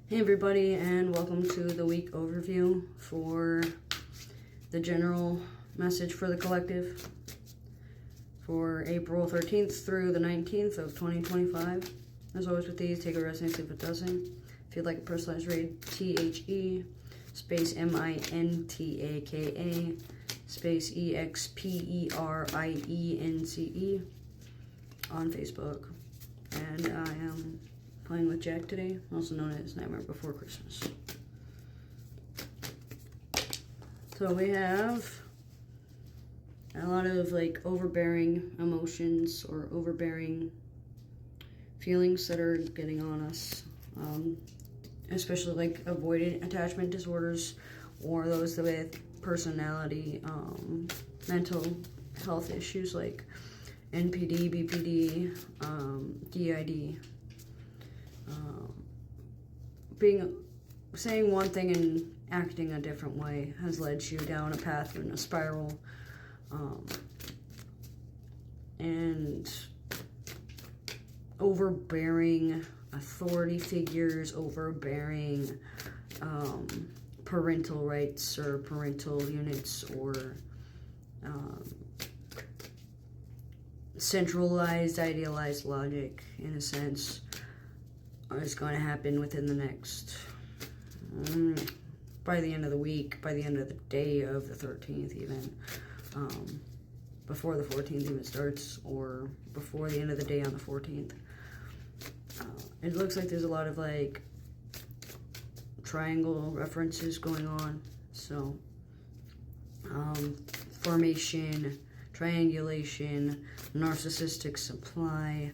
Hey everybody, and welcome to the week overview for the general message for the collective for April 13th through the 19th of 2025. As always with these, take a rest and see if it doesn't. If you'd like a personalized read, THE space MINTAKA space EXPERIENCE on Facebook. And I am playing with Jack today, also known as Nightmare Before Christmas. So we have a lot of like overbearing emotions or overbearing feelings that are getting on us, especially like avoidant attachment disorders or those with personality, mental health issues like NPD, BPD, DID. Saying one thing and acting a different way has led you down a path in a spiral, and overbearing authority figures, overbearing parental rights or parental units, or centralized, idealized logic, in a sense, is going to happen within the next, by the end of the week, by the end of the day of the 13th even, before the 14th even starts, or before the end of the day on the 14th. It looks like there's a lot of like triangle references going on, so formation, triangulation, narcissistic supply,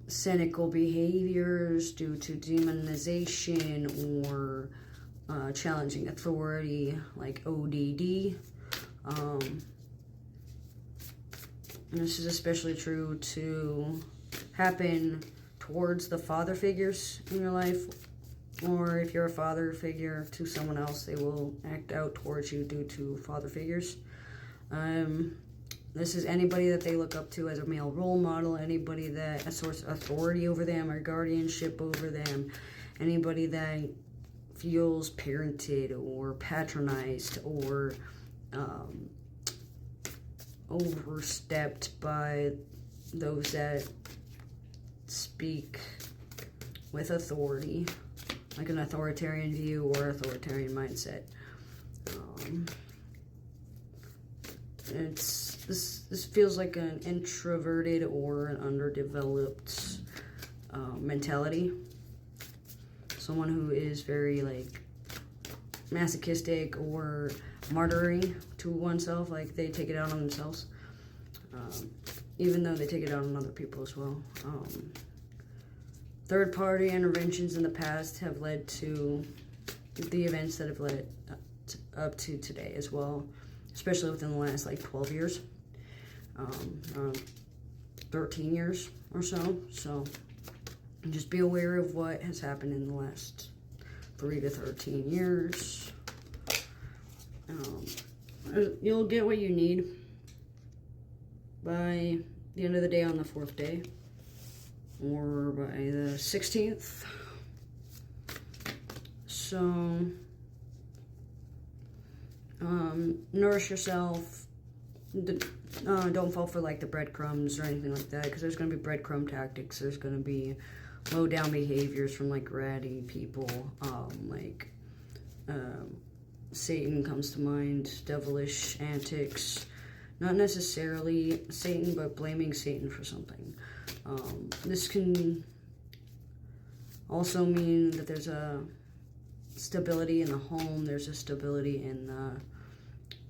cynical behaviors due to demonization or challenging authority, like ODD. And this is especially true to happen towards the father figures in your life, or if you're a father figure to someone else, they will act out towards you due to father figures. This is anybody that they look up to as a male role model, anybody that a source of authority over them or guardianship over them, anybody that feels parented or patronized or overstepped by those that speak with authority, like an authoritarian view or authoritarian mindset. This feels like an introverted or an underdeveloped mentality. Someone who is very like masochistic or martyring to oneself, like they take it out on themselves, even though they take it out on other people as well. Third-party interventions in the past have led to the events that have led up to today as well, especially within the last like 12 years, 13 years or so. So just be aware of what has happened in the last 3 to 13 years. You'll get what you need by the end of the day on the 4th day, or by the 16th. So nourish yourself. Don't fall for like the breadcrumbs or anything like that, because there's going to be breadcrumb tactics. There's going to be low down behaviors from like ratty people, Satan comes to mind, devilish antics, not necessarily Satan, but blaming Satan for something. This can also mean that there's a stability in the home, there's a stability in the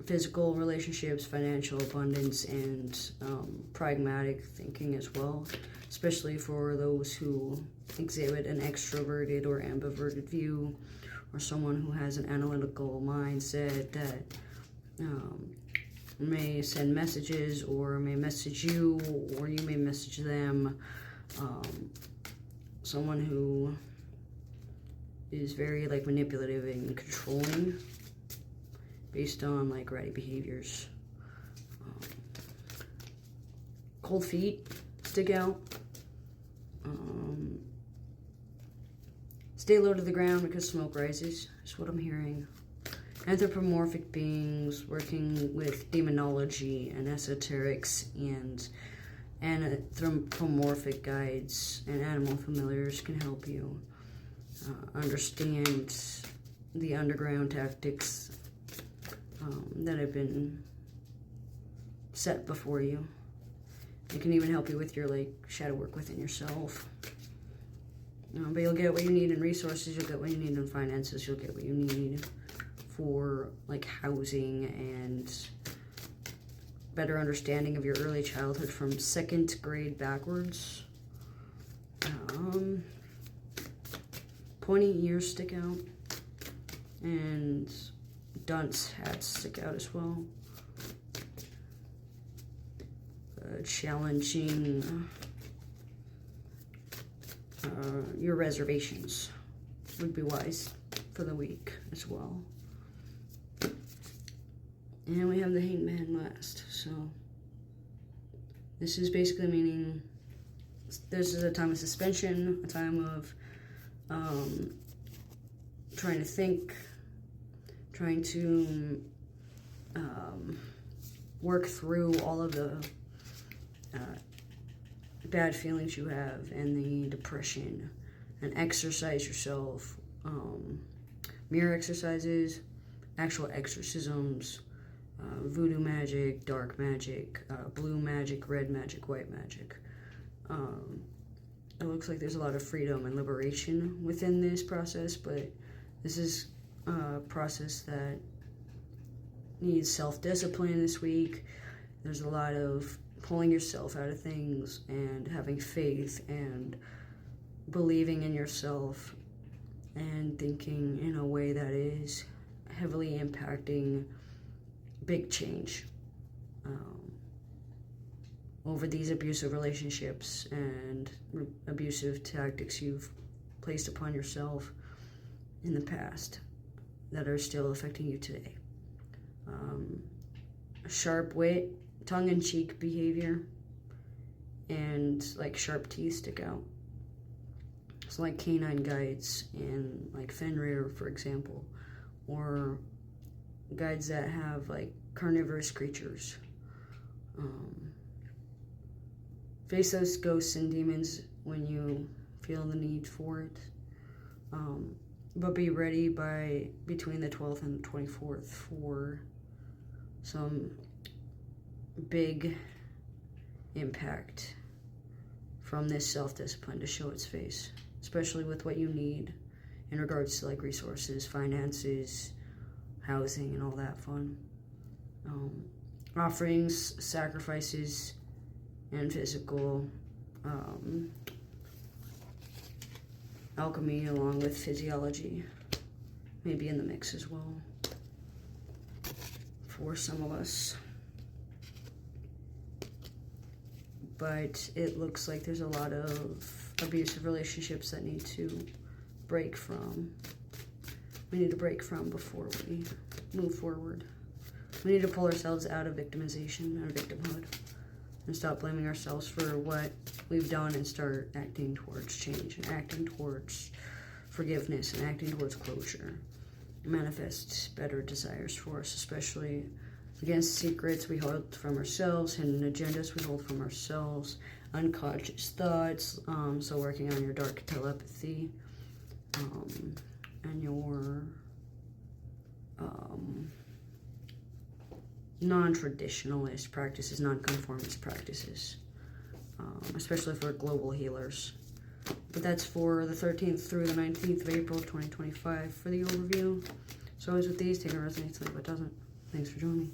physical relationships, financial abundance, and pragmatic thinking as well, especially for those who exhibit an extroverted or ambiverted view, or someone who has an analytical mindset that may send messages or may message you, or you may message them. Someone who is very like manipulative and controlling based on like ratty behaviors. Cold feet stick out. Stay low to the ground because smoke rises, is what I'm hearing. Anthropomorphic beings working with demonology and esoterics and anthropomorphic guides and animal familiars can help you understand the underground tactics that have been set before you. It can even help you with your shadow work within yourself. But you'll get what you need in resources, you'll get what you need in finances, you'll get what you need for housing and better understanding of your early childhood from 2nd grade backwards. Pointy ears stick out, and dunce hats stick out as well. Challenging your reservations would be wise for the week as well. And we have the Hanged Man last, so this is basically meaning this is a time of suspension, a time of trying to think, trying to work through all of the bad feelings you have and the depression, and exercise yourself. Mirror exercises, actual exorcisms, voodoo magic, dark magic, blue magic, red magic, white magic. It looks like there's a lot of freedom and liberation within this process, but this is a process that needs self-discipline this week. There's a lot of pulling yourself out of things and having faith and believing in yourself and thinking in a way that is heavily impacting big change over these abusive relationships and abusive tactics you've placed upon yourself in the past that are still affecting you today. Sharp wit, tongue-in-cheek behavior, and sharp teeth stick out. So canine guides in Fenrir, for example, or guides that have carnivorous creatures. Face those ghosts and demons when you feel the need for it. But be ready by between the 12th and the 24th for some big impact from this self-discipline to show its face, especially with what you need in regards to resources, finances, housing, and all that fun. Offerings, sacrifices, and physical alchemy along with physiology may be in the mix as well for some of us. But it looks like there's a lot of abusive relationships that need to break from. We need to break from before we move forward. We need to pull ourselves out of victimization and victimhood and stop blaming ourselves for what we've done and start acting towards change and acting towards forgiveness and acting towards closure. Manifest better desires for us, especially against secrets we hold from ourselves, hidden agendas we hold from ourselves, unconscious thoughts, so working on your dark telepathy, and your non-traditionalist practices, non-conformist practices, especially for global healers. But that's for the 13th through the 19th of April 2025 for the overview. So as with these, take a resonates, leave what doesn't. Thanks for joining me.